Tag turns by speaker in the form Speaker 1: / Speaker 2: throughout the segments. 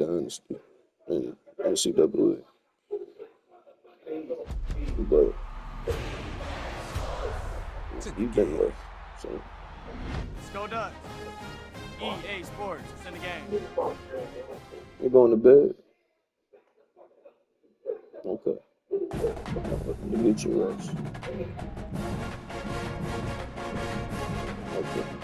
Speaker 1: Dynasty and NCAA, but he's been left. So
Speaker 2: Let's go Ducks. EA Sports, it's in the game.
Speaker 1: you going to bed? Okay. You get your rest. Okay.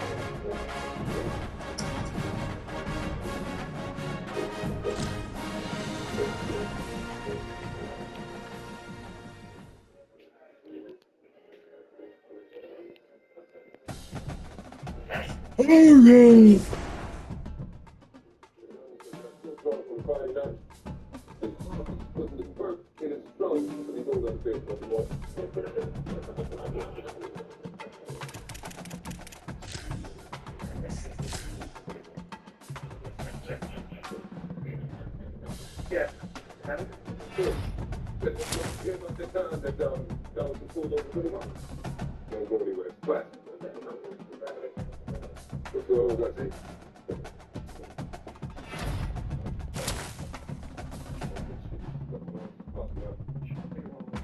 Speaker 1: Okay.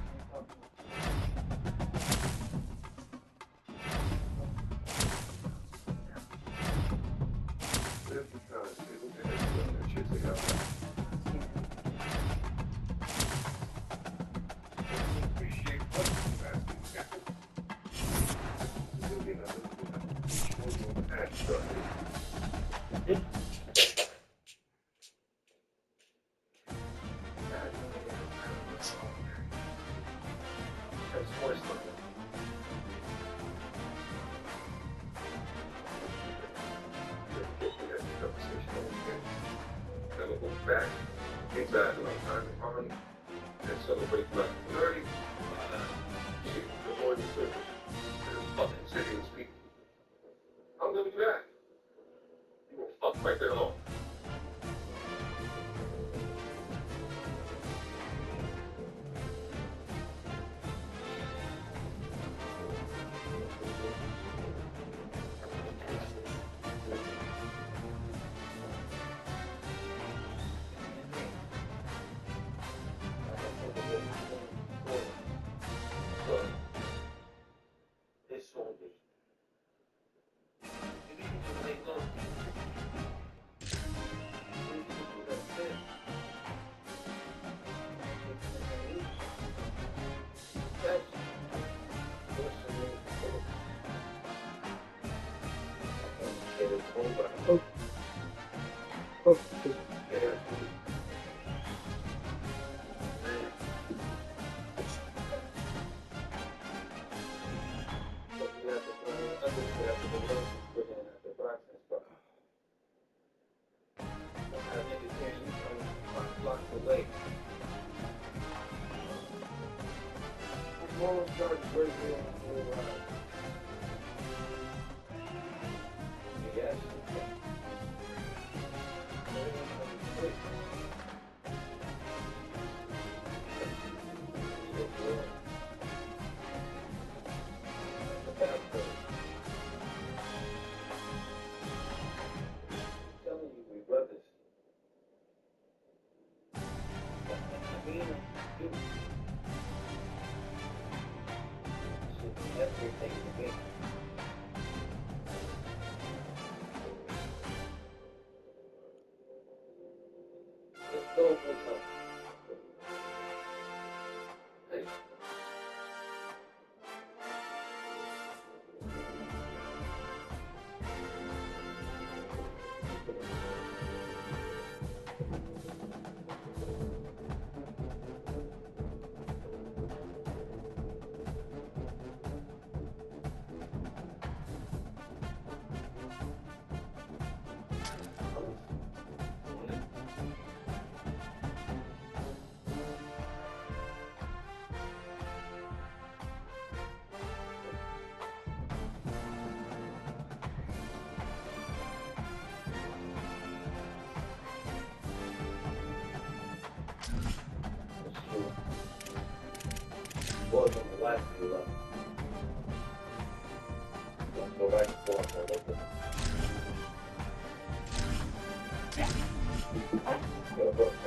Speaker 3: Welcome to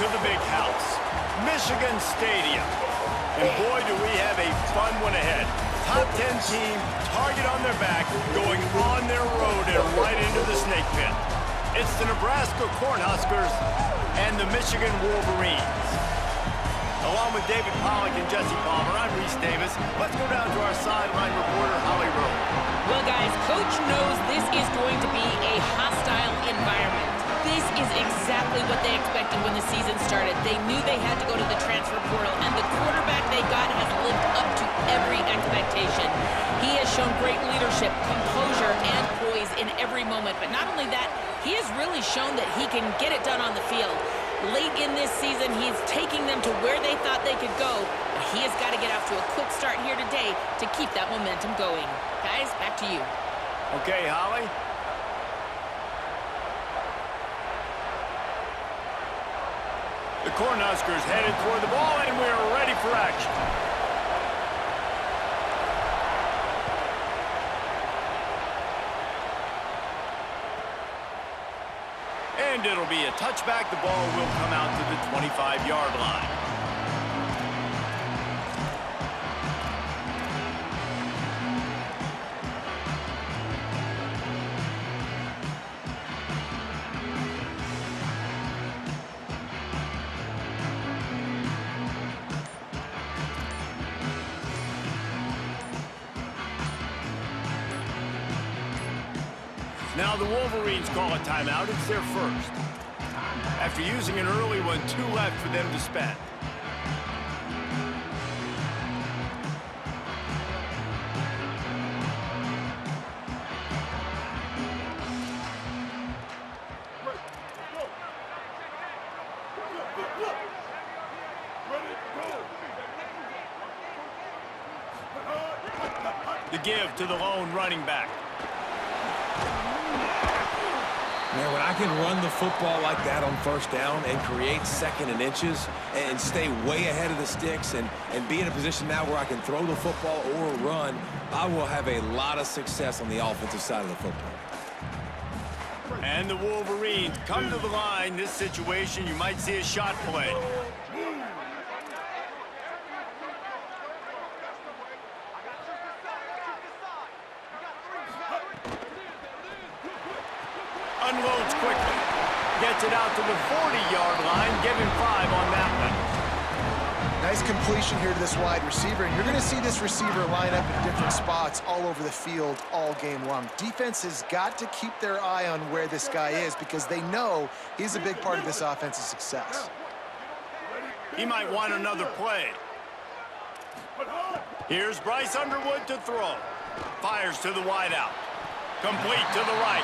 Speaker 3: the big house, Michigan Stadium. And boy, do we have a fun one ahead. Top 10 team, target on their back, going on their road and right into the snake pit. It's the Nebraska Cornhuskers and the Michigan Wolverines. Along with David Pollack and Jesse Palmer, I'm Reese Davis. Let's go down to our sideline reporter, Holly Rowe.
Speaker 4: Well, guys, Coach knows this is going to be a hostile environment. This is exactly what they expected when the season started. They knew they had to go to the transfer portal, and the quarterback they got has lived up to every expectation. He has shown great leadership, composure, and poise in every moment. But not only that, he has really shown that he can get it done on the field. Late in this season, he's taking them to where they thought they could go. But he has got to get off to a quick start here today to keep that momentum going. Guys, back to you.
Speaker 3: Okay, Holly. The Cornhuskers headed toward the ball, and we're ready for action. And it'll be a touchback. The ball will come out to the 25-yard line. Now the Wolverines call a timeout. It's their first. After using an early one, 2 left for them to spend. The give to the lone running back.
Speaker 5: Man, when I can run the football like that on first down and create second and inches and stay way ahead of the sticks and be in a position now where I can throw the football or run, I will have a lot of success on the offensive side of the football.
Speaker 3: And the Wolverines come to the line. This situation, you might see a shot play. Unloads quickly. Gets it out to the 40-yard line. Give him 5 on that one.
Speaker 6: Nice completion here to this wide receiver, and you're going to see this receiver line up in different spots all over the field all game long. Defense has got to keep their eye on where this guy is because they know he's a big part of this offense's success.
Speaker 3: He might want another play. Here's Bryce Underwood to throw. Fires to the wideout. Complete to the right.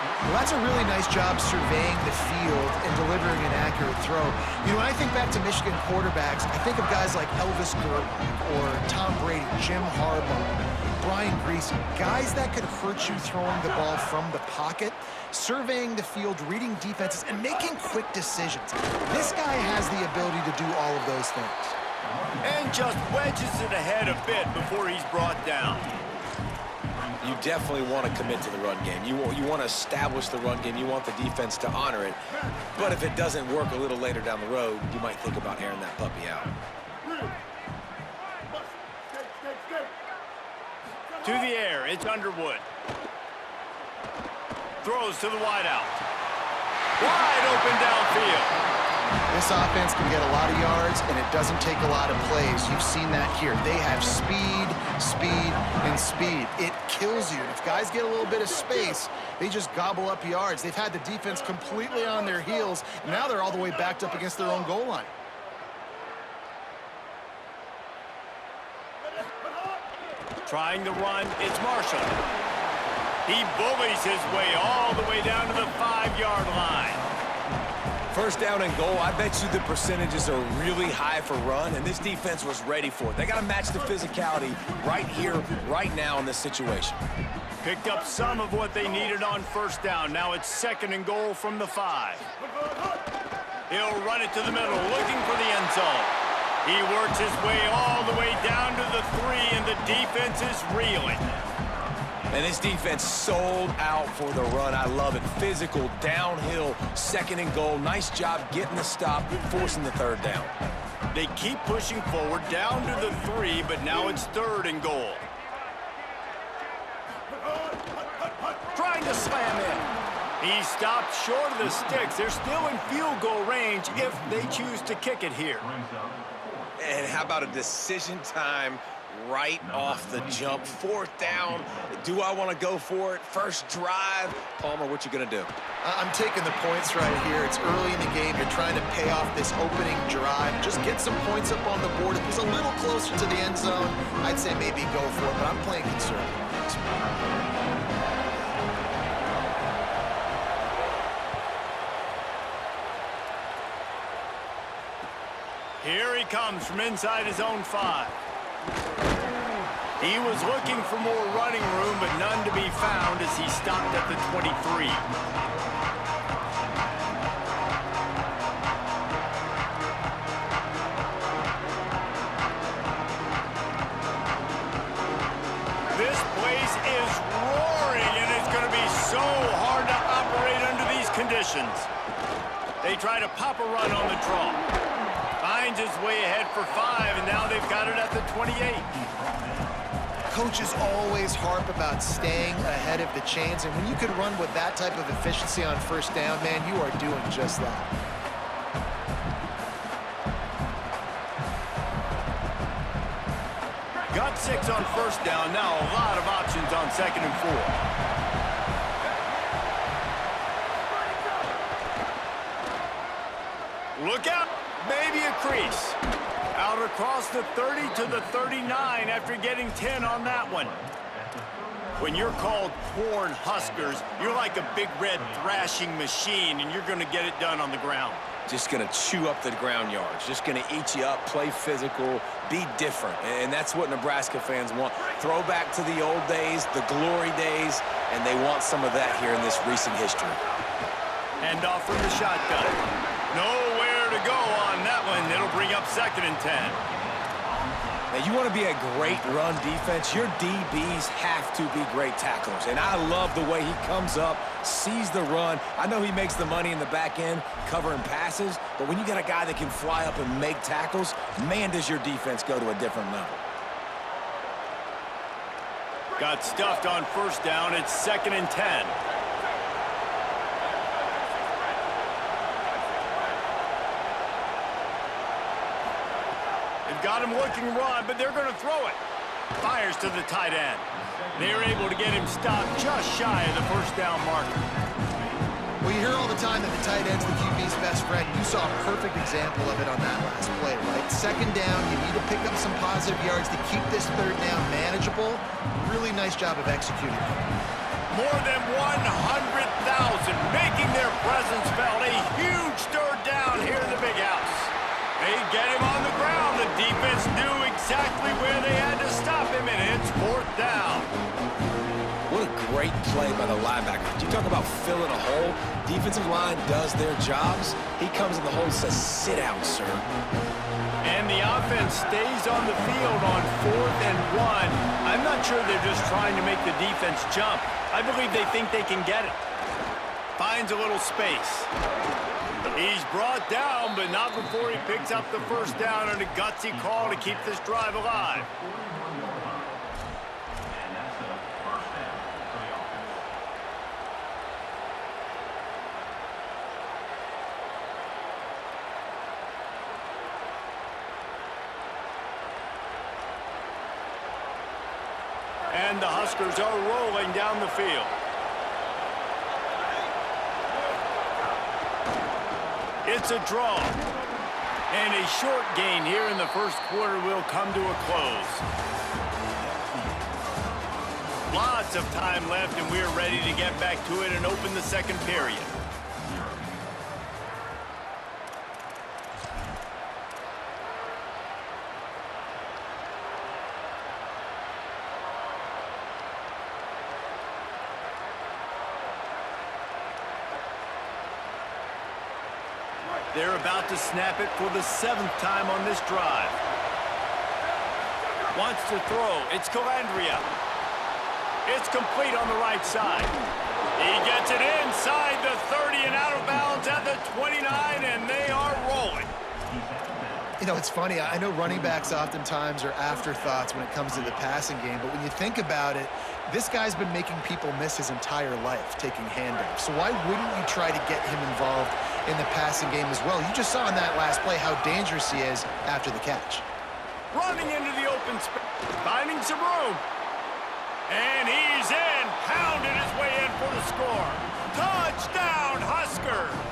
Speaker 6: Well, that's a really nice job surveying the field and delivering an accurate throw. You know, when I think back to Michigan quarterbacks, I think of guys like Elvis Grbac or Tom Brady, Jim Harbaugh, Brian Griese, guys that could hurt you throwing the ball from the pocket, surveying the field, reading defenses, and making quick decisions. This guy has the ability to do all of those things.
Speaker 3: And just wedges it ahead a bit before he's brought down.
Speaker 5: You definitely want to commit to the run game. You want to establish the run game. You want the defense to honor it. But if it doesn't work a little later down the road, you might think about airing that puppy out.
Speaker 3: To the air, it's Underwood. Throws to the wideout. Wide open downfield.
Speaker 6: This offense can get a lot of yards, and it doesn't take a lot of plays. You've seen that here. They have speed, speed, and speed. It kills you. If guys get a little bit of space, they just gobble up yards. They've had the defense completely on their heels. Now they're all the way backed up against their own goal line.
Speaker 3: Trying to run, it's Marshall. He bullies his way all the way down to the 5-yard line.
Speaker 5: First down and goal, I bet you the percentages are really high for run, and this defense was ready for it. They got to match the physicality right here, right now in this situation.
Speaker 3: Picked up some of what they needed on first down. Now it's 2nd and goal from the 5. He'll run it to the middle, looking for the end zone. He works his way all the way down to the 3, and the defense is reeling.
Speaker 5: And this defense sold out for the run. I love it. Physical, downhill, 2nd and goal. Nice job getting the stop, forcing the 3rd down.
Speaker 3: They keep pushing forward down to the 3, but now it's 3rd and goal. Trying to slam in. He stopped short of the sticks. They're still in field goal range if they choose to kick it here.
Speaker 5: And how about a decision time right off the jump? 4th down. Do I want to go for it? First drive. Palmer, what you going to do?
Speaker 6: I'm taking the points right here. It's early in the game. You're trying to pay off this opening drive. Just get some points up on the board. If it's a little closer to the end zone, I'd say maybe go for it, but I'm playing conservative.
Speaker 3: Here he comes from inside his own 5. He was looking for more running room, but none to be found as he stopped at the 23. This place is roaring, and it's going to be so hard to operate under these conditions. They try to pop a run on the draw. Finds his way ahead for 5, and now they've got it at the 28.
Speaker 6: Coaches always harp about staying ahead of the chains, and when you can run with that type of efficiency on 1st down, man, you are doing just that.
Speaker 3: Got 6 on 1st down. Now a lot of options on 2nd and 4. Look out. Maybe a crease. Out across the 30 to the 39 after getting 10 on that one. When you're called Corn Huskers, you're like a big red thrashing machine, and you're going to get it done on the ground.
Speaker 5: Just going to chew up the ground yards. Just going to eat you up, play physical, be different. And that's what Nebraska fans want. Throwback to the old days, the glory days, and they want some of that here in this recent history.
Speaker 3: Hand off from the shotgun. Nowhere to go on that one. It'll bring up 2nd and 10.
Speaker 5: Now, you want to be a great run defense, your DBs have to be great tacklers. And I love the way he comes up, sees the run. I know he makes the money in the back end covering passes, but when you got a guy that can fly up and make tackles, man, does your defense go to a different level.
Speaker 3: Got stuffed on 1st down. It's 2nd and 10. Got him looking run, but they're going to throw it. Fires to the tight end. They're able to get him stopped just shy of the 1st down marker.
Speaker 6: Well, you hear all the time that the tight end's the QB's best friend. You saw a perfect example of it on that last play, right? 2nd down, you need to pick up some positive yards to keep this 3rd down manageable. Really nice job of executing.
Speaker 3: More than 100,000 making their presence felt. A huge 3rd down here in the big house. They get him on the ground. The defense knew exactly where they had to stop him, and it's 4th down.
Speaker 5: What a great play by the linebacker. You talk about filling a hole. Defensive line does their jobs. He comes in the hole and says, sit down, sir.
Speaker 3: And the offense stays on the field on 4th and 1. I'm not sure they're just trying to make the defense jump. I believe they think they can get it. Finds a little space. He's brought down, but not before he picks up the 1st down and a gutsy call to keep this drive alive. And the Huskers are rolling down the field. It's a draw. And a short gain here in the 1st quarter will come to a close. Lots of time left, and we're ready to get back to it and open the 2nd period. They're about to snap it for the 7th time on this drive. Wants to throw. It's Calandria. It's complete on the right side. He gets it inside the 30 and out of bounds at the 29, and they are rolling.
Speaker 6: You know, it's funny. I know running backs oftentimes are afterthoughts when it comes to the passing game, but when you think about it, this guy's been making people miss his entire life taking handoffs. So why wouldn't you try to get him involved in the passing game as well? You just saw in that last play how dangerous he is after the catch.
Speaker 3: Running into the open space, finding some room. And he's in, pounded his way in for the score. Touchdown, Huskers!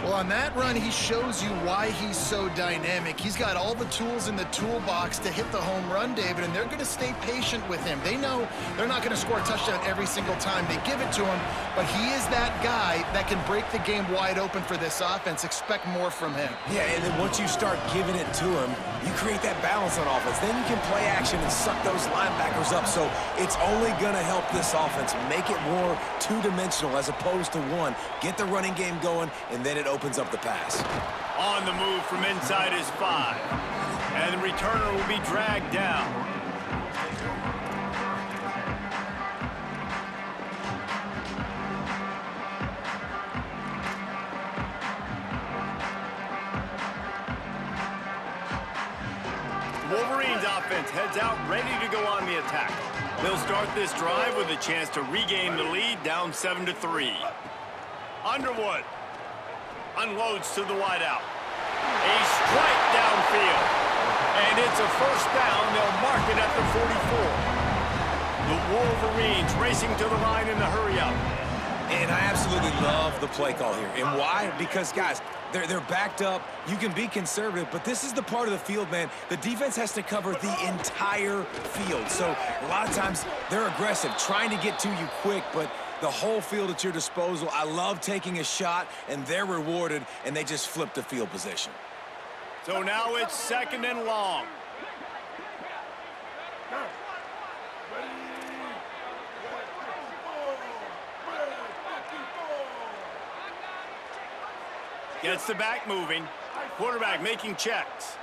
Speaker 6: Well, on that run, he shows you why he's so dynamic. He's got all the tools in the toolbox to hit the home run, David, and they're going to stay patient with him. They know they're not going to score a touchdown every single time they give it to him, but he is that guy that can break the game wide open for this offense. Expect more from him.
Speaker 5: Yeah, and then once you start giving it to him, you create that balance on offense. Then you can play action and suck those linebackers up. So it's only going to help this offense make it more two-dimensional as opposed to one. Get the running game going, and then it opens up the pass.
Speaker 3: On the move from inside his 5. And the returner will be dragged down. Wolverines offense heads out ready to go on the attack. They'll start this drive with a chance to regain the lead down 7-3. Underwood unloads to the wideout. A strike downfield. And it's a first down. They'll mark it at the 44. The Wolverines racing to the line in the hurry-up.
Speaker 5: And I absolutely love the play call here. And why? Because, guys, they're backed up. You can be conservative, but this is the part of the field, man. The defense has to cover the entire field. So a lot of times they're aggressive, trying to get to you quick, but the whole field at your disposal. I love taking a shot, and they're rewarded, and they just flip the field position.
Speaker 3: So now it's 2nd and long. Gets the back moving. Quarterback making checks.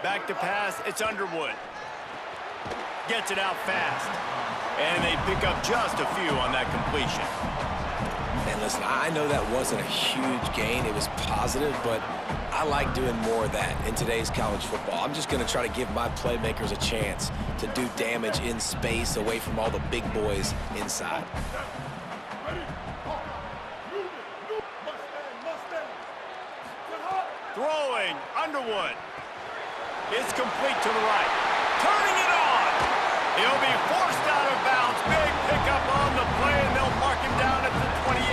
Speaker 3: Back to pass. It's Underwood. Gets it out fast. And they pick up just a few on that completion.
Speaker 5: And listen, I know that wasn't a huge gain. It was positive, but I like doing more of that in today's college football. I'm just going to try to give my playmakers a chance to do damage in space away from all the big boys inside.
Speaker 3: Throwing, Underwood. It's complete to the right. Turning it on. He'll be forced out of bounds. Big pickup on the play, and they'll mark him down at the 28.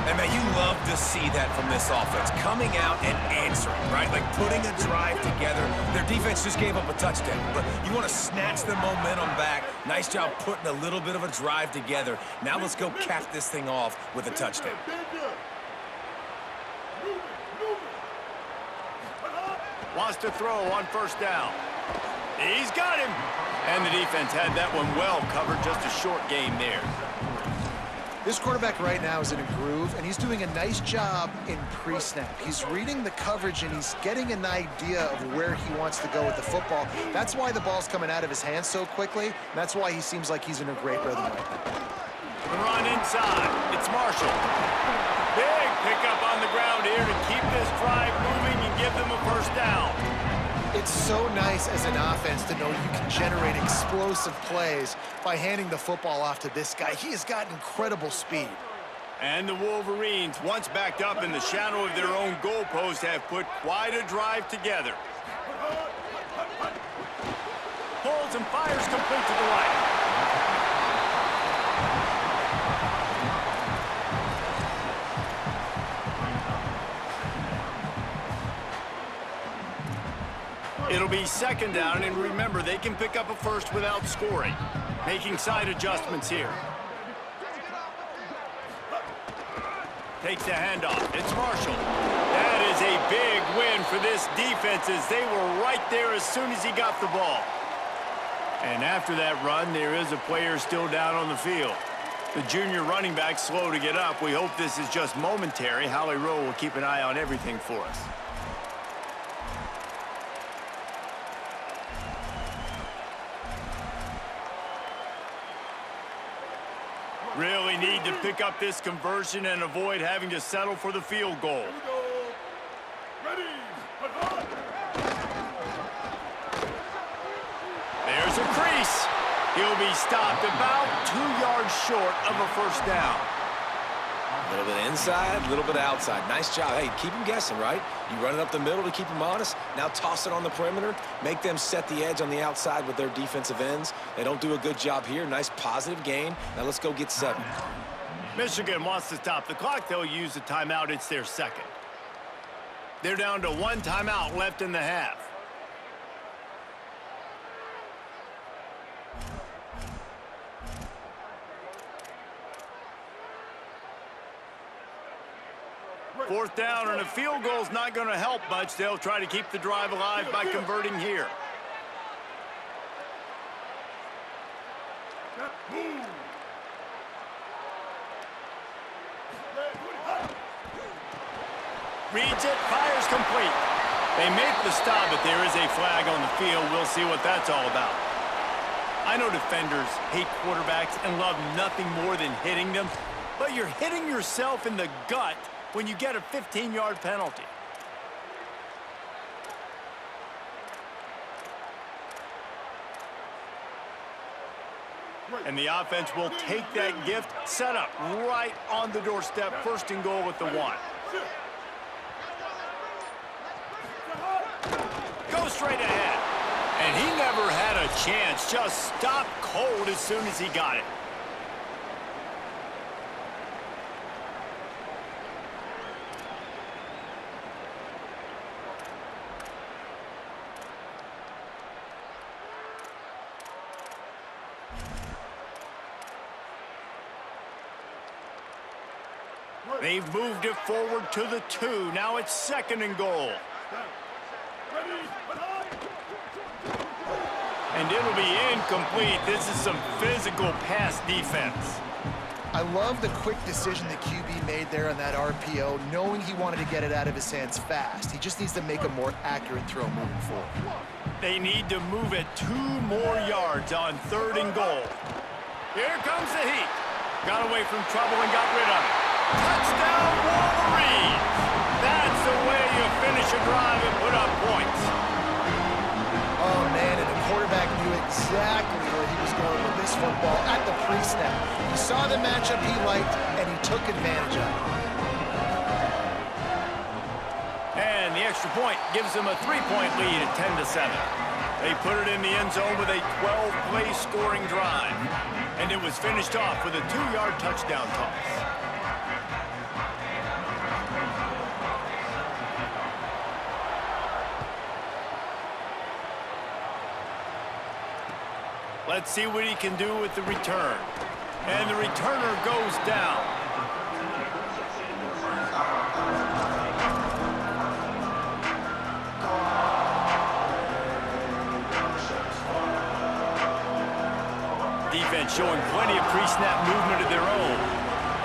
Speaker 5: And, man, you love to see that from this offense. Coming out and answering, right? Like putting a drive together. Their defense just gave up a touchdown, but you want to snatch the momentum back. Nice job putting a little bit of a drive together. Now let's go cap this thing off with a touchdown.
Speaker 3: Wants to throw on first down. He's got him. And the defense had that one well covered. Just a short game there.
Speaker 6: This quarterback right now is in a groove, and he's doing a nice job in pre-snap. He's reading the coverage, and he's getting an idea of where he wants to go with the football. That's why the ball's coming out of his hands so quickly. That's why he seems like he's in a great rhythm right now.
Speaker 3: The run inside. It's Marshall. Big pickup on the ground here to keep this drive moving and give them a first down.
Speaker 6: It's so nice as an offense to know you can generate explosive plays by handing the football off to this guy. He has got incredible speed.
Speaker 3: And the Wolverines, once backed up in the shadow of their own goalpost, have put quite a drive together. Pulls and fires complete to the right. It'll be 2nd down, and remember, they can pick up a first without scoring. Making side adjustments here. Takes the handoff. It's Marshall. That is a big win for this defense as they were right there as soon as he got the ball. And after that run, there is a player still down on the field. The junior running back slow to get up. We hope this is just momentary. Holly Rowe will keep an eye on everything for us. Really need to pick up this conversion and avoid having to settle for the field goal. There's a crease. He'll be stopped about 2 yards short of a first down.
Speaker 5: A little bit inside, a little bit outside. Nice job. Hey, keep them guessing, right? You run it up the middle to keep them honest. Now toss it on the perimeter. Make them set the edge on the outside with their defensive ends. They don't do a good job here. Nice positive gain. Now let's go get 7.
Speaker 3: Michigan wants to stop the clock. They'll use the timeout. It's their second. They're down to 1 timeout left in the half. Fourth down, and a field goal's not going to help much. They'll try to keep the drive alive by converting here. Reads it, fires complete. They make the stop, but there is a flag on the field. We'll see what that's all about. I know defenders hate quarterbacks and love nothing more than hitting them, but you're hitting yourself in the gut when you get a 15-yard penalty. And the offense will take that gift, set up right on the doorstep, 1st and goal at the 1. Go straight ahead. And he never had a chance, just stopped cold as soon as he got it. They've moved it forward to the 2. Now it's 2nd and goal. And it'll be incomplete. This is some physical pass defense.
Speaker 6: I love the quick decision the QB made there on that RPO, knowing he wanted to get it out of his hands fast. He just needs to make a more accurate throw moving forward.
Speaker 3: They need to move it 2 more yards on 3rd and goal. Here comes the heat. Got away from trouble and got rid of it. Touchdown, Wolverines! That's the way you finish a drive and put up points.
Speaker 6: Oh, man, and the quarterback knew exactly where he was going with this football at the pre-snap. He saw the matchup he liked, and he took advantage of it.
Speaker 3: And the extra point gives them a 3-point lead at 10-7. They put it in the end zone with a 12-play scoring drive. And it was finished off with a 2-yard touchdown toss. Let's see what he can do with the return. And the returner goes down. Defense showing plenty of pre-snap movement of their own.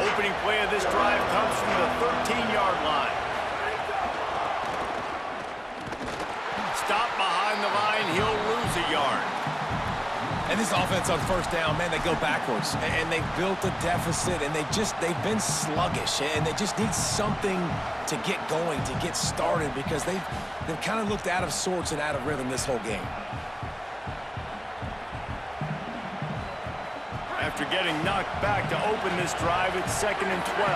Speaker 3: Opening play of this drive comes from the 13-yard line. Stop behind the line, he'll lose a yard.
Speaker 5: And this offense on 1st down, man, they go backwards. And they built a deficit, and they've been sluggish. And they just need something to get going, to get started, because they've kind of looked out of sorts and out of rhythm this whole game.
Speaker 3: After getting knocked back to open this drive, it's 2nd and 12.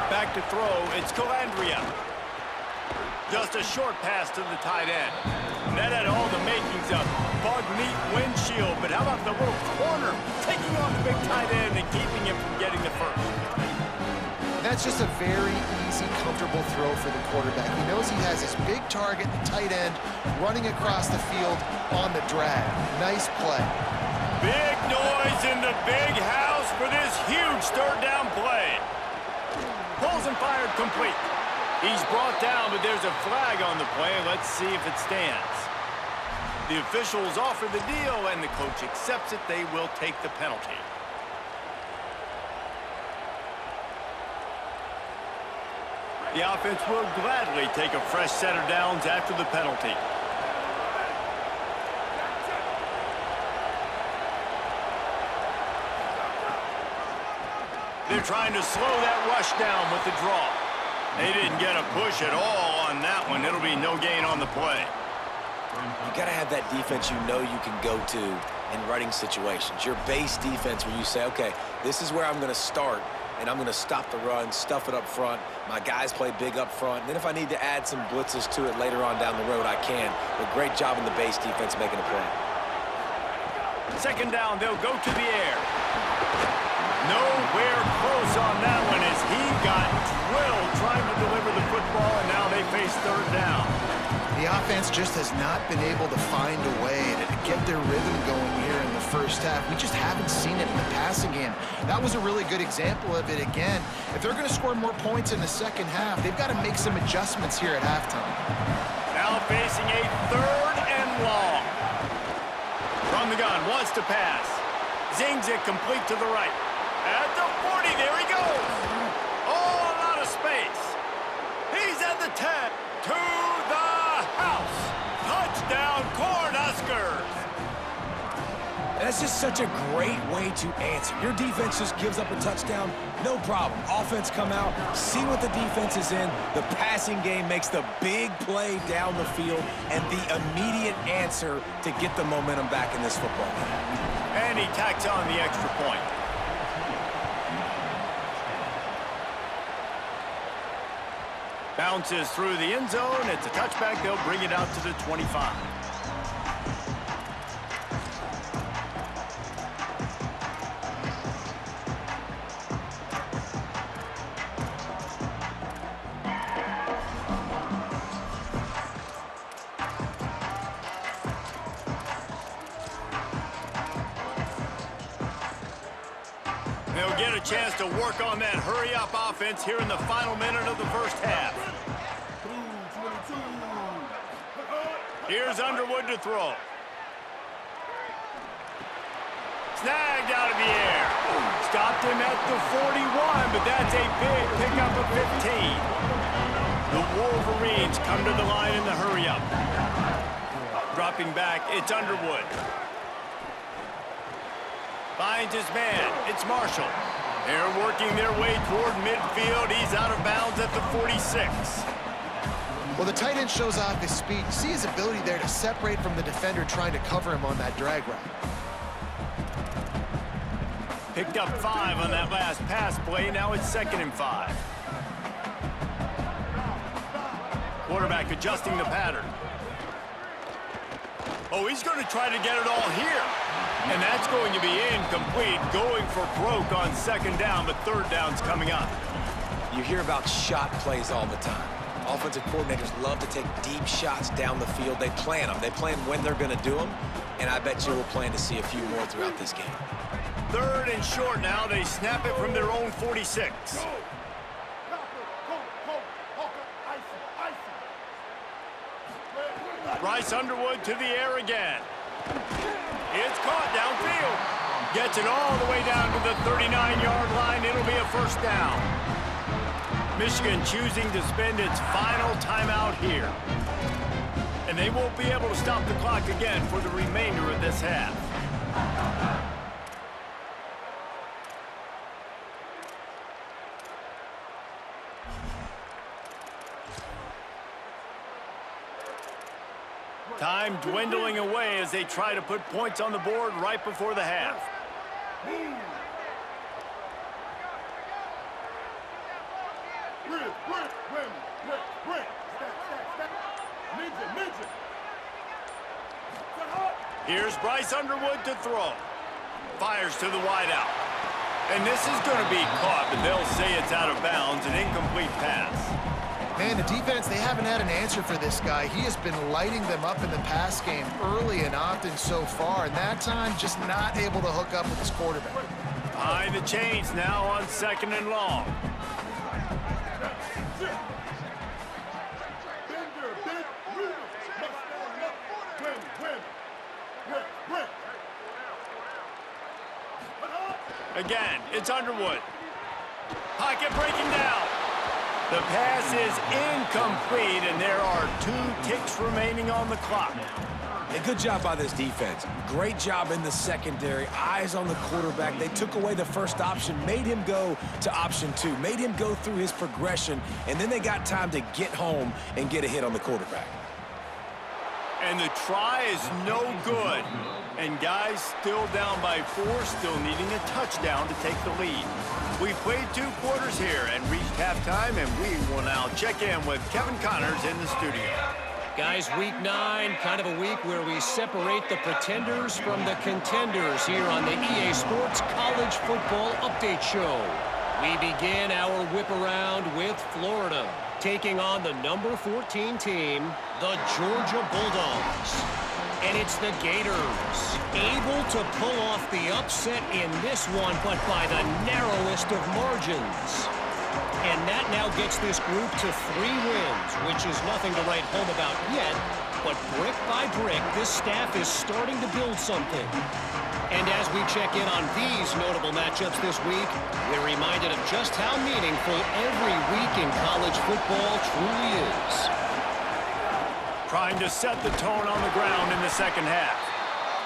Speaker 3: Back to throw, it's Calandria. Just a short pass to the tight end. That had all the makings of bug meat windshield, but how about the little corner taking on the big tight end and keeping him from getting the first?
Speaker 6: That's just a very easy, comfortable throw for the quarterback. He knows he has his big target, the tight end, running across the field on the drag. Nice play.
Speaker 3: Big noise in the big house for this huge 3rd down play. Pulls and fired complete. He's brought down, but there's a flag on the play. Let's see if it stands. The officials offer the deal, and the coach accepts it. They will take the penalty. The offense will gladly take a fresh set of downs after the penalty. They're trying to slow that rush down with the draw. They didn't get a push at all on that one. It'll be no gain on the play.
Speaker 5: You got to have that defense you know you can go to in running situations. Your base defense where you say, okay, this is where I'm going to start, and I'm going to stop the run, stuff it up front. My guys play big up front. And then if I need to add some blitzes to it later on down the road, I can. But great job in the base defense making a play.
Speaker 3: Second down, they'll go to the air. Nowhere close on that one as he got drilled trying to deliver the football, and now they face third down.
Speaker 6: The offense just has not been able to find a way to get their rhythm going here in the first half. We just haven't seen it in the passing game. That was a really good example of it again. If they're going to score more points in the second half, they've got to make some adjustments here at halftime.
Speaker 3: Now facing a third and long. From the gun, wants to pass. Zings it complete to the right. At the 40, there he goes. Oh, a lot of space. He's at the 10. To the house. Touchdown, Cornhuskers.
Speaker 5: That's just such a great way to answer. Your defense just gives up a touchdown, no problem. Offense come out, see what the defense is in. The passing game makes the big play down the field and the immediate answer to get the momentum back in this football game.
Speaker 3: And he tacks on the extra point. Bounces through the end zone. It's a touchback. They'll bring it out to the 25. They'll get a chance to work on that hurry-up offense here in the final minute of the first half. Here's Underwood to throw. Snagged out of the air. Stopped him at the 41, but that's a big pickup of 15. The Wolverines come to the line in the hurry-up. Dropping back, it's Underwood. Finds his man. It's Marshall. They're working their way toward midfield. He's out of bounds at the 46.
Speaker 6: Well, the tight end shows off his speed. You see his ability there to separate from the defender trying to cover him on that drag route.
Speaker 3: Picked up 5 on that last pass play. Now it's 2nd and 5. Quarterback adjusting the pattern. Oh, he's going to try to get it all here. And that's going to be incomplete, going for broke on 2nd down, but 3rd down's coming up.
Speaker 5: You hear about shot plays all the time. Offensive coordinators love to take deep shots down the field. They plan them. They plan when they're going to do them, and I bet you we'll plan to see a few more throughout this game.
Speaker 3: 3rd and short now. They snap it from their own 46. Bryce Underwood to the air again. It's caught downfield. Gets it all the way down to the 39-yard line. It'll be a 1st down. Michigan choosing to spend its final timeout here. And they won't be able to stop the clock again for the remainder of this half. Time dwindling away as they try to put points on the board right before the half. Here's Bryce Underwood to throw. Fires to the wideout. And this is going to be caught, but they'll say it's out of bounds, an incomplete pass.
Speaker 6: Man, the defense, they haven't had an answer for this guy. He has been lighting them up in the pass game early and often so far, and that time just not able to hook up with his quarterback.
Speaker 3: Behind the chains now on 2nd and long. Again, it's Underwood. Pocket breaking down. The pass is incomplete, and there are 2 ticks remaining on the clock.
Speaker 5: A good job by this defense. Great job in the secondary. Eyes on the quarterback. They took away the first option, made him go to option 2, made him go through his progression, and then they got time to get home and get a hit on the quarterback.
Speaker 3: And the try is no good. And guys still down by 4, still needing a touchdown to take the lead. We played 2 quarters here and reached halftime, and we will now check in with Kevin Connors in the studio.
Speaker 7: Guys, week 9, kind of a week where we separate the pretenders from the contenders here on the EA Sports College Football Update Show. We begin our whip around with Florida, taking on the number 14 team, the Georgia Bulldogs. And it's the Gators, able to pull off the upset in this one, but by the narrowest of margins. And that now gets this group to 3 wins, which is nothing to write home about yet, but brick by brick, this staff is starting to build something. And as we check in on these notable matchups this week, we're reminded of just how meaningful every week in college football truly is.
Speaker 3: Trying to set the tone on the ground in the second half.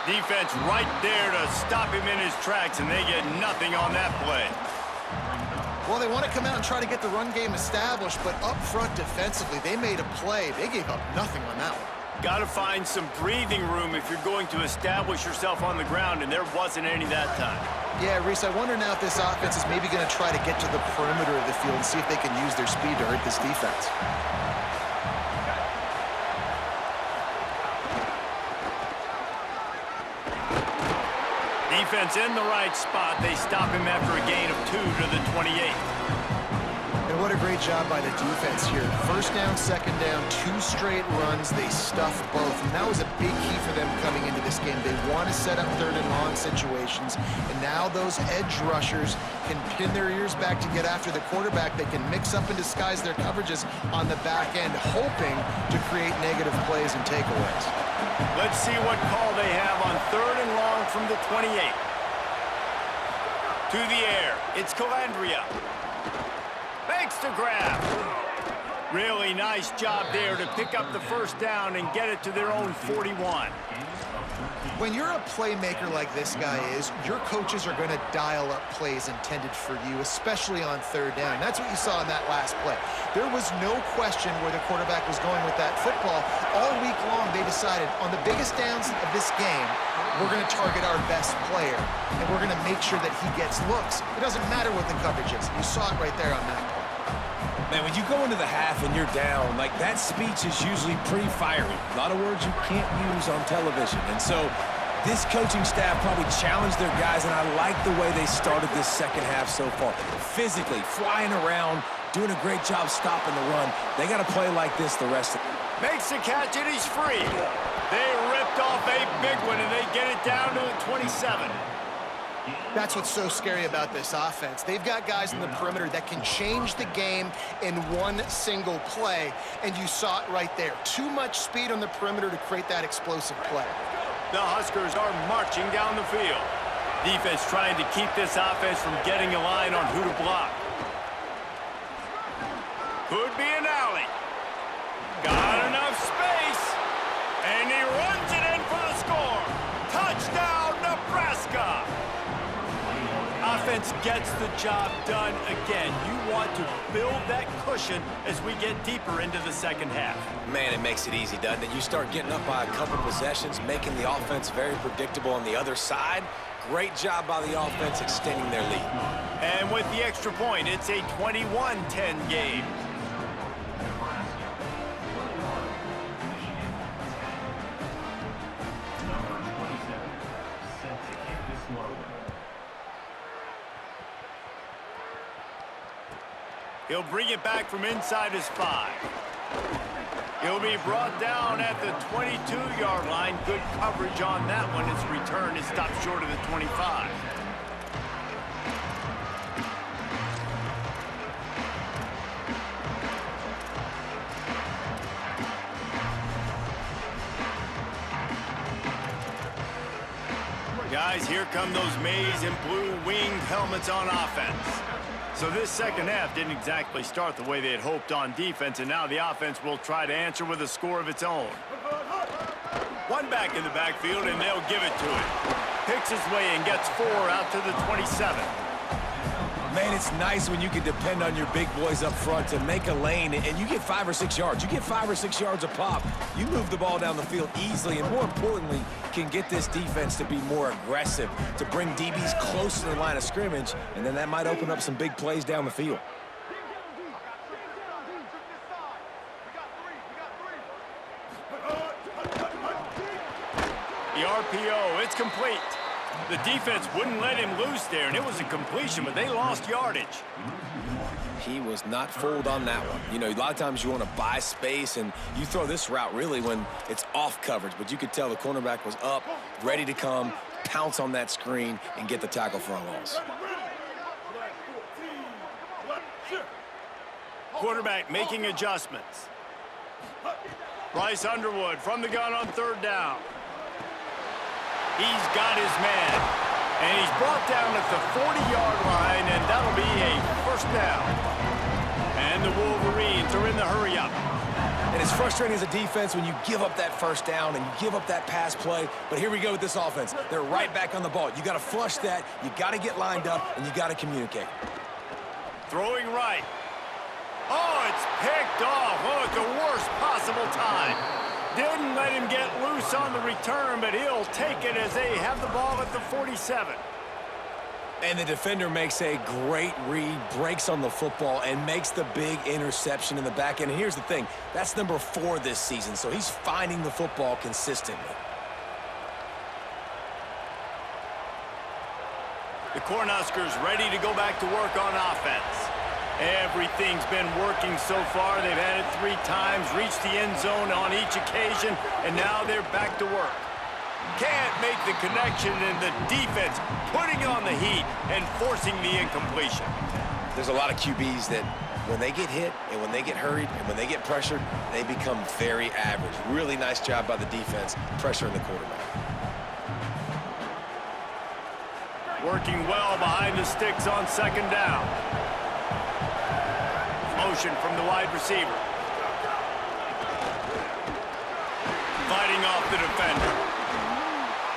Speaker 3: Defense right there to stop him in his tracks, and they get nothing on that play.
Speaker 6: Well, they want to come out and try to get the run game established, but up front defensively, they made a play. They gave up nothing on that one.
Speaker 3: Got to find some breathing room if you're going to establish yourself on the ground, and there wasn't any that time.
Speaker 6: Yeah, Reese, I wonder now if this offense is maybe going to try to get to the perimeter of the field and see if they can use their speed to hurt this defense.
Speaker 3: Defense in the right spot. They stop him after a gain of 2 to the 28.
Speaker 6: And what a great job by the defense here. First down, second down, 2 straight runs. They stuffed both. And that was a big key for them coming into this game. They want to set up 3rd and long situations. And now those edge rushers can pin their ears back to get after the quarterback. They can mix up and disguise their coverages on the back end, hoping to create negative plays and takeaways.
Speaker 3: Let's see what call they have on 3rd and long from the 28. To the air, it's Calandria. Makes the grab. Really nice job there to pick up the first down and get it to their own 41.
Speaker 6: When you're a playmaker like this guy is, your coaches are going to dial up plays intended for you, especially on 3rd down. That's what you saw in that last play. There was no question where the quarterback was going with that football. All week long, they decided on the biggest downs of this game, we're going to target our best player, and we're going to make sure that he gets looks. It doesn't matter what the coverage is. You saw it right there on that play.
Speaker 5: Man, when you go into the half and you're down, like that speech is usually pretty fiery. A lot of words you can't use on television. And so this coaching staff probably challenged their guys, and I like the way they started this second half so far. Physically, flying around, doing a great job stopping the run. They got to play like this the rest of the game.
Speaker 3: Makes the catch, and he's free. They ripped off a big one, and they get it down to the 27.
Speaker 6: That's what's so scary about this offense. They've got guys in the perimeter that can change the game in one single play, and you saw it right there. Too much speed on the perimeter to create that explosive play.
Speaker 3: The Huskers are marching down the field. Defense trying to keep this offense from getting a line on who to block. Could be an alley. Got enough space, and he runs it in for the score. Touchdown, Nebraska! Offense gets the job done again. You want to build that cushion as we get deeper into the second half.
Speaker 5: Man, it makes it easy, doesn't it? You start getting up by a couple possessions, making the offense very predictable on the other side. Great job by the offense extending their lead.
Speaker 3: And with the extra point, it's a 21-10 game. He'll bring it back from inside his 5. He'll be brought down at the 22-yard line. Good coverage on that one. His return is stopped short of the 25. Guys, here come those maize and blue winged helmets on offense. So this second half didn't exactly start the way they had hoped on defense, and now the offense will try to answer with a score of its own. One back in the backfield, and they'll give it to him. Picks his way and gets 4 out to the 27.
Speaker 5: Man, it's nice when you can depend on your big boys up front to make a lane, and you get 5 or 6 yards. You get 5 or 6 yards a pop. You move the ball down the field easily, and more importantly, can get this defense to be more aggressive, to bring DBs close to the line of scrimmage, and then that might open up some big plays down the field.
Speaker 3: The RPO, it's complete. The defense wouldn't let him loose there, and it was a completion, but they lost yardage.
Speaker 5: He was not fooled on that one. You know, a lot of times you want to buy space, and you throw this route really when it's off coverage, but you could tell the cornerback was up, ready to come, pounce on that screen, and get the tackle for a loss.
Speaker 3: Quarterback making adjustments. Bryce Underwood from the gun on 3rd down. He's got his man, and he's brought down at the 40-yard line, and that'll be a 1st down. And the Wolverines are in the hurry-up.
Speaker 5: And it's frustrating as a defense when you give up that 1st down and you give up that pass play, but here we go with this offense. They're right back on the ball. You got to flush that, you got to get lined up, and you got to communicate.
Speaker 3: Throwing right. Oh, it's picked off. Oh, at the worst possible time. Didn't let him get loose on the return, but he'll take it as they have the ball at the 47.
Speaker 5: And the defender makes a great read, breaks on the football, and makes the big interception in the back end. And here's the thing, that's number 4 this season, so he's finding the football consistently.
Speaker 3: The Cornhuskers ready to go back to work on offense. Everything's been working so far. They've had it 3 times, reached the end zone on each occasion, and now they're back to work. Can't make the connection, and the defense putting on the heat and forcing the incompletion.
Speaker 5: There's a lot of QBs that when they get hit and when they get hurried and when they get pressured, they become very average. Really nice job by the defense, pressuring the quarterback.
Speaker 3: Working well behind the sticks on 2nd down. Motion from the wide receiver. Fighting off the defender.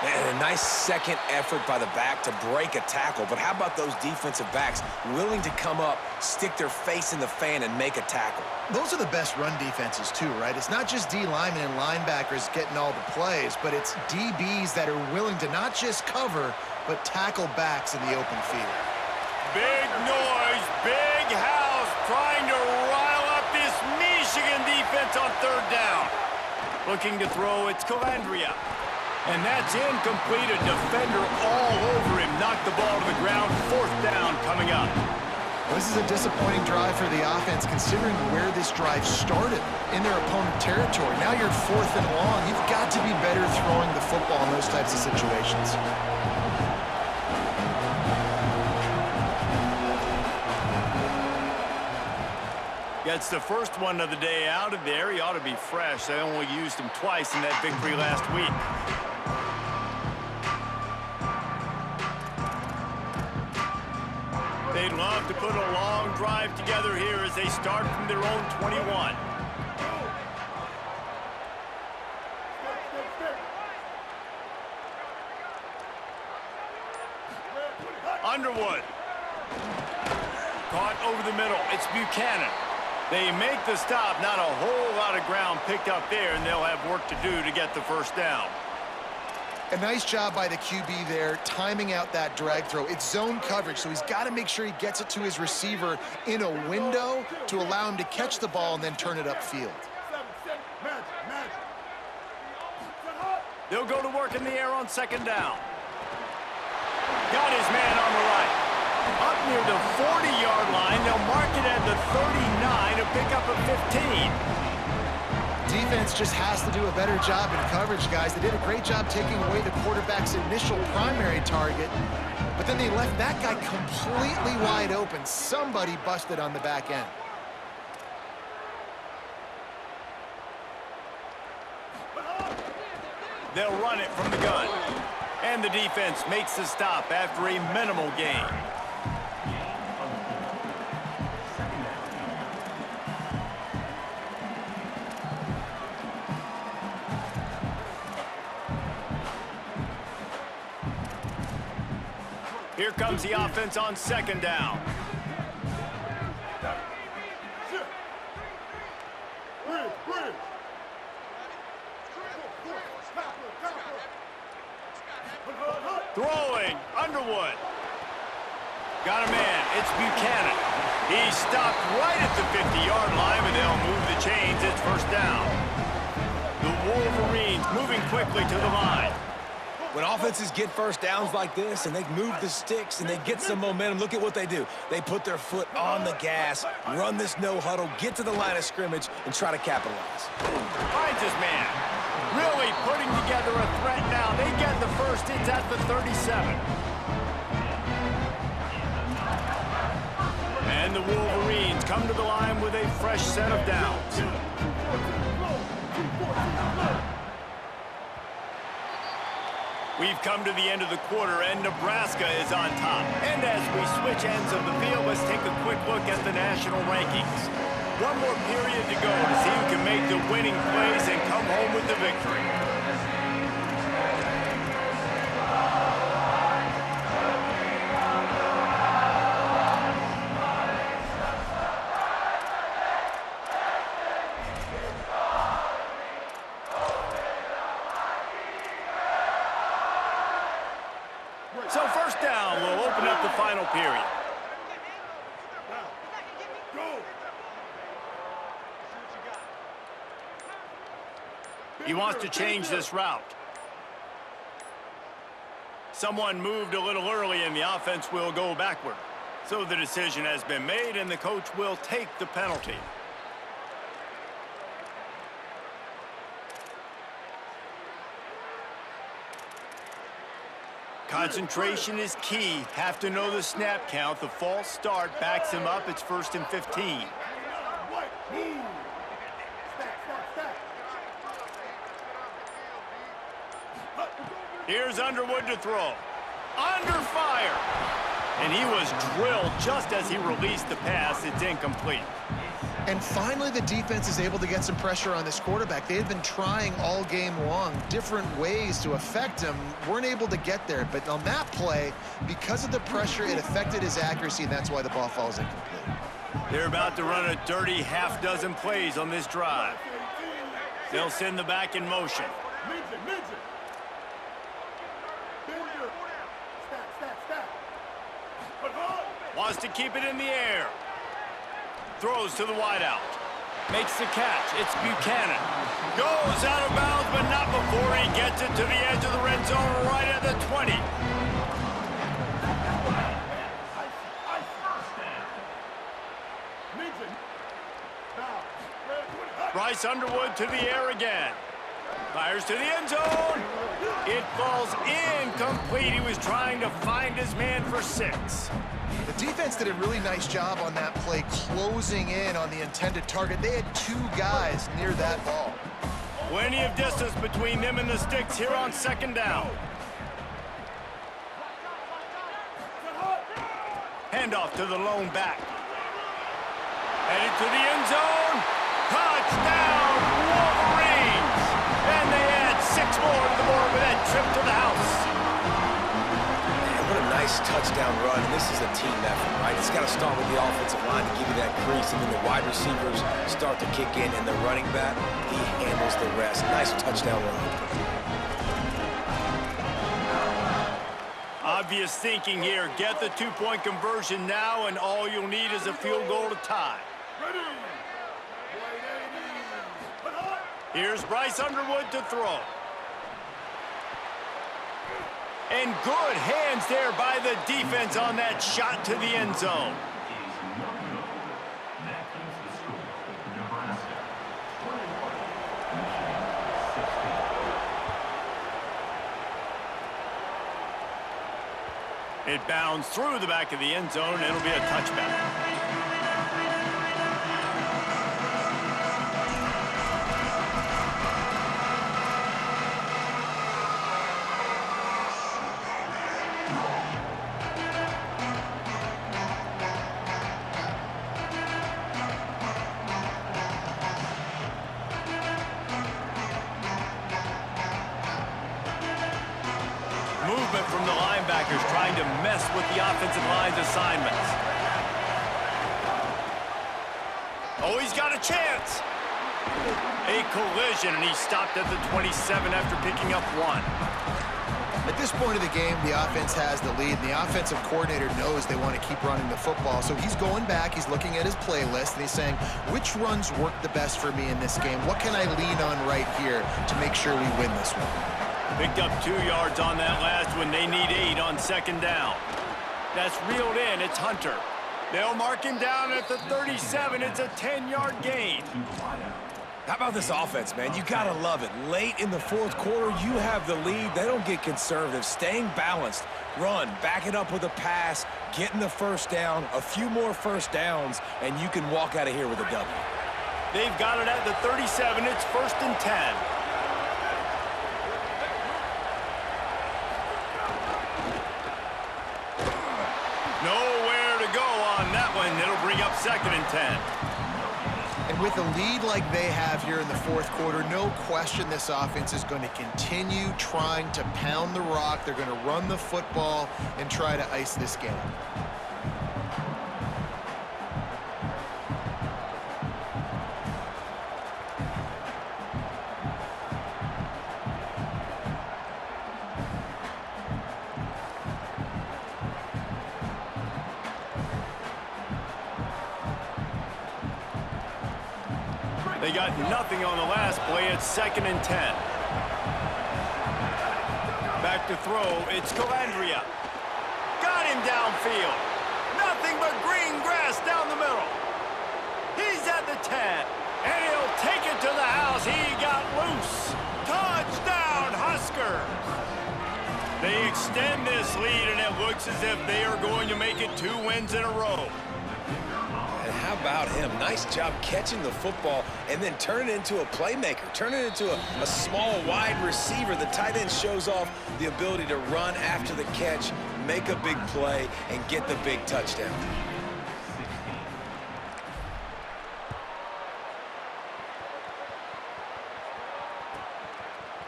Speaker 5: And a nice second effort by the back to break a tackle. But how about those defensive backs willing to come up, stick their face in the fan, and make a tackle?
Speaker 6: Those are the best run defenses, too, right? It's not just D linemen and linebackers getting all the plays, but it's DBs that are willing to not just cover, but tackle backs in the open field.
Speaker 3: Big noise, big house, trying to rile up this Michigan defense on 3rd down. Looking to throw, it's Calandria. And that's incomplete. A defender all over him. Knocked the ball to the ground. 4th down coming up.
Speaker 6: This is a disappointing drive for the offense, considering where this drive started, in their opponent territory. Now you're at 4th and long. You've got to be better throwing the football in those types of situations.
Speaker 3: Gets the first one of the day out of there. He ought to be fresh. They only used him twice in that victory last week. They'd love to put a long drive together here as they start from their own 21. Underwood. Caught over the middle. It's Buchanan. They make the stop. Not a whole lot of ground picked up there, and they'll have work to do to get the 1st down.
Speaker 6: A nice job by the QB there, timing out that drag throw. It's zone coverage, so he's got to make sure he gets it to his receiver in a window to allow him to catch the ball and then turn it upfield.
Speaker 3: They'll go to work in the air on 2nd down. Got his man on the right. Up near the 40-yard line, they'll mark it at the 39 to pick up a 15.
Speaker 6: Defense just has to do a better job in coverage, guys. They did a great job taking away the quarterback's initial primary target, but then they left that guy completely wide open. Somebody busted on the back end.
Speaker 3: They'll run it from the gun. And the defense makes the stop after a minimal gain. Here comes the offense on second down. Throwing, Underwood. Got a man, it's Buchanan. He stopped right at the 50-yard line, but they'll move the chains. It's first down. The Wolverines moving quickly to the line.
Speaker 5: When offenses get first downs like this and they move the sticks and they get some momentum, look at what they do. They put their foot on the gas, run this no huddle, get to the line of scrimmage, and try to capitalize.
Speaker 3: Finds his man. Really putting together a threat now. They get the first. It's at the 37. And the Wolverines come to the line with a fresh set of downs. We've come to the end of the quarter, and Nebraska is on top. And as we switch ends of the field, let's take a quick look at the national rankings. One more period to go to see who can make the winning plays and come home with the victory. So first down will open up the final period. He wants to change this route. Someone moved a little early and the offense will go backward. So the decision has been made and the coach will take the penalty. Concentration is key. Have to know the snap count. The false start backs him up. It's 1st and 15. Here's Underwood to throw. Under fire. And he was drilled just as he released the pass. It's incomplete.
Speaker 6: And finally, the defense is able to get some pressure on this quarterback. They had been trying all game long different ways to affect him. Weren't able to get there. But on that play, because of the pressure, it affected his accuracy, and that's why the ball falls incomplete.
Speaker 3: They're about to run a dirty half-dozen plays on this drive. They'll send the back in motion. Wants to keep it in the air. Throws to the wideout. Makes the catch. It's Buchanan. Goes out of bounds, but not before he gets it to the edge of the red zone right at the 20. Bryce Underwood to the air again. Fires to the end zone. It falls incomplete. He was trying to find his man for 6.
Speaker 6: The defense did a really nice job on that play, closing in on the intended target. They had 2 guys near that ball.
Speaker 3: Plenty of distance between them and the sticks here on second down. Handoff to the lone back. Headed to the end zone. Touchdown, Wolverines! And they add 6 more to the board with that trip to the house.
Speaker 5: What a nice touchdown run, and this is a team effort, right? It's got to start with the offensive line to give you that crease, and then the wide receivers start to kick in, and the running back, he handles the rest. Nice touchdown run.
Speaker 3: Obvious thinking here. Get the 2-point conversion now, and all you'll need is a field goal to tie. Here's Bryce Underwood to throw. And good hands there by the defense on that shot to the end zone. It bounds through the back of the end zone, and it'll be a touchback. movement from the linebackers trying to mess with the offensive line's assignments. Oh, he's got a chance. A collision, and he stopped at the 27 after picking up 1.
Speaker 6: At this point of the game, the offense has the lead, and the offensive coordinator knows they want to keep running the football. So he's going back, he's looking at his playlist, and he's saying, which runs work the best for me in this game? What can I lean on right here to make sure we win this one?
Speaker 3: Picked up 2 yards on that last one. They need 8 on 2nd down. That's reeled in. It's Hunter. They'll mark him down at the 37. It's a 10-yard gain.
Speaker 5: How about this offense, man? You gotta love it. Late in the 4th quarter, you have the lead. They don't get conservative. Staying balanced. Run, back it up with a pass, getting the 1st down, a few more 1st downs, and you can walk out of here with a W.
Speaker 3: They've got it at the 37. It's 1st and 10. Nowhere to go on that one. It'll bring up 2nd and 10.
Speaker 6: And with a lead like they have here in the 4th quarter, no question this offense is going to continue trying to pound the rock. They're going to run the football and try to ice this game.
Speaker 3: They got nothing on the last play. It's 2nd and 10. Back to throw. It's Calandria. Got him downfield. Nothing but green grass down the middle. He's at the 10. And he'll take it to the house. He got loose. Touchdown, Huskers. They extend this lead, and it looks as if they are going to make it 2 wins in a row.
Speaker 5: And how about him? Nice job catching the football and then turn it into a playmaker. Turn it into a small, wide receiver. The tight end shows off the ability to run after the catch, make a big play, and get the big touchdown.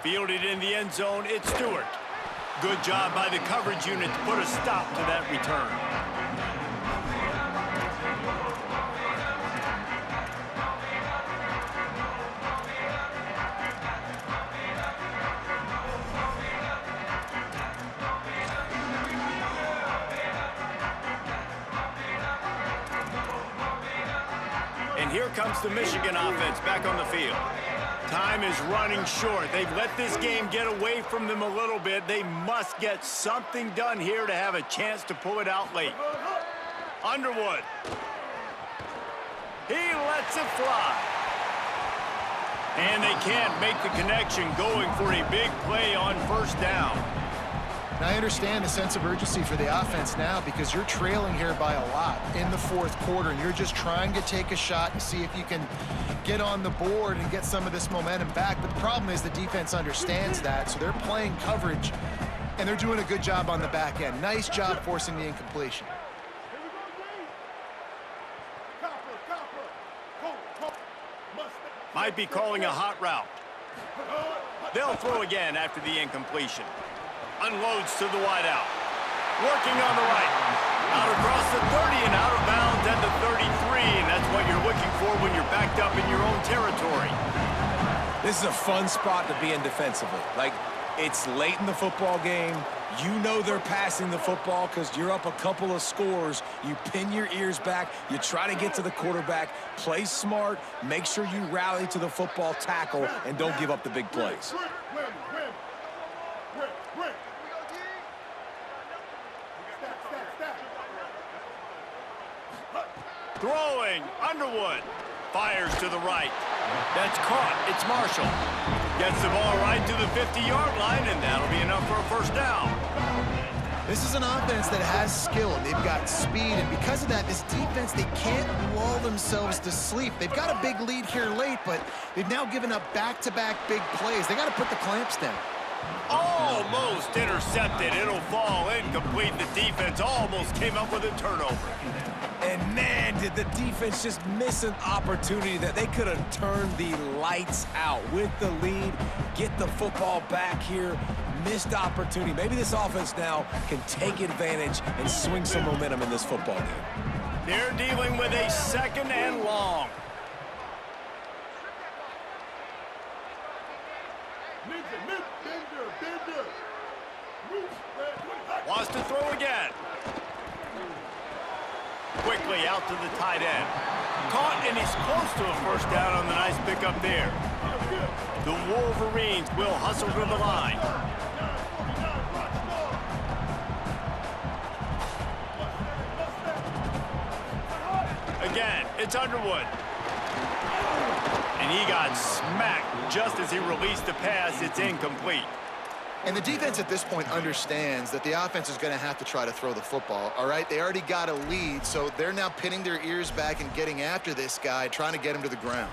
Speaker 3: Fielded in the end zone, it's Stewart. Good job by the coverage unit to put a stop to that return. And here comes the Michigan offense back on the field. Time is running short. They've let this game get away from them a little bit. They must get something done here to have a chance to pull it out late. Underwood. He lets it fly. And they can't make the connection going for a big play on 1st down.
Speaker 6: Now, I understand the sense of urgency for the offense now because you're trailing here by a lot in the 4th quarter, and you're just trying to take a shot and see if you can get on the board and get some of this momentum back. But the problem is the defense understands that, so they're playing coverage, and they're doing a good job on the back end. Nice job forcing the incompletion.
Speaker 3: Might be calling a hot route. They'll throw again after the incompletion. Unloads to the wideout. Working on the right. Out across the 30 and out of bounds at the 33. And that's what you're looking for when you're backed up in your own territory.
Speaker 5: This is a fun spot to be in defensively. Like, it's late in the football game. You know they're passing the football because you're up a couple of scores. You pin your ears back. You try to get to the quarterback. Play smart. Make sure you rally to the football tackle and don't give up the big plays.
Speaker 3: Throwing, Underwood. Fires to the right. That's caught. It's Marshall. Gets the ball right to the 50-yard line, and that'll be enough for a 1st down.
Speaker 6: This is an offense that has skill. They've got speed, and because of that, this defense, they can't lull themselves to sleep. They've got a big lead here late, but they've now given up back-to-back big plays. They got to put the clamps down.
Speaker 3: Almost intercepted. It'll fall incomplete. The defense almost came up with a turnover.
Speaker 5: And man, did the defense just miss an opportunity that they could have turned the lights out with the lead, get the football back here, missed opportunity. Maybe this offense now can take advantage and swing some momentum in this football game.
Speaker 3: They're dealing with a 2nd and long. Wants to throw again. Quickly out to the tight end. Caught, and he's close to a first down on the nice pickup there. The Wolverines will hustle to the line. Again, it's Underwood. And he got smacked just as he released the pass. It's incomplete.
Speaker 6: And the defense at this point understands that the offense is going to have to try to throw the football, all right? They already got a lead, so they're now pinning their ears back and getting after this guy, trying to get him to the ground.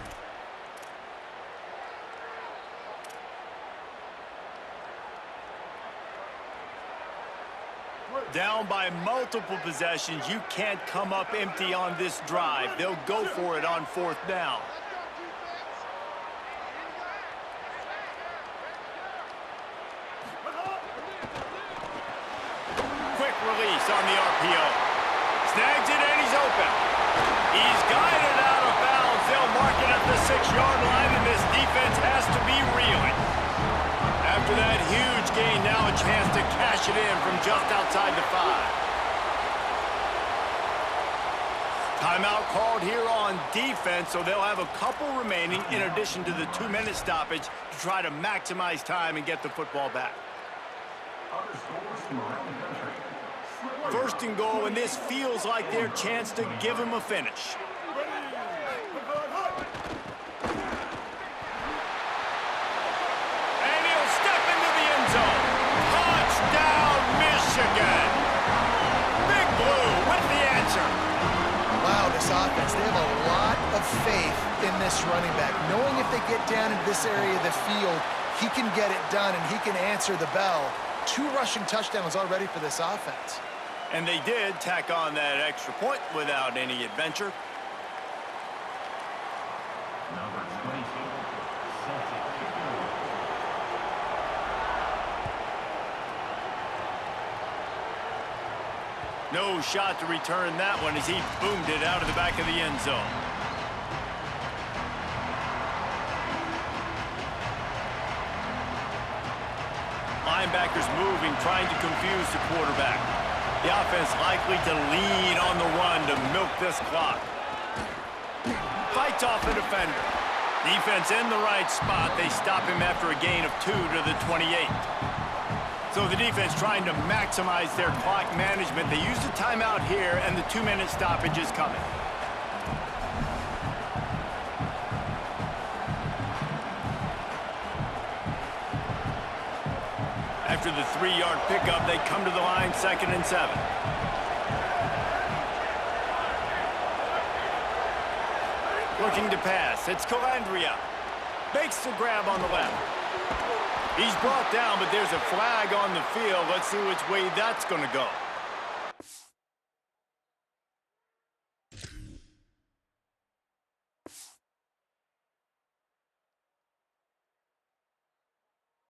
Speaker 3: Down by multiple possessions, you can't come up empty on this drive. They'll go for it on 4th down. Quick release on the RPO. Snags it and he's open. He's guided out of bounds. They'll mark it at the 6-yard line, and this defense has to be reeling. After that huge gain, now a chance to cash it in from just outside the 5. Timeout called here on defense, so they'll have a couple remaining in addition to the 2-minute stoppage to try to maximize time and get the football back. 1st and goal, and this feels like their chance to give them a finish. Michigan. Big Blue with the answer.
Speaker 6: Wow, this offense, they have a lot of faith in this running back. Knowing if they get down into this area of the field, he can get it done and he can answer the bell. 2 rushing touchdowns already for this offense.
Speaker 3: And they did tack on that extra point without any adventure.
Speaker 8: Number 22, Celtic.
Speaker 3: No shot to return that one as he boomed it out of the back of the end zone. Linebackers moving, trying to confuse the quarterback. The offense likely to lean on the run to milk this clock. Fights off the defender. Defense in the right spot. They stop him after a gain of 2 to the 28. So the defense trying to maximize their clock management. They use the timeout here, and the 2-minute stoppage is coming. After the 3-yard pickup, they come to the line, 2nd and 7. Looking to pass. It's Calandria. Makes the grab on the left. He's brought down, but there's a flag on the field. Let's see which way that's going to go.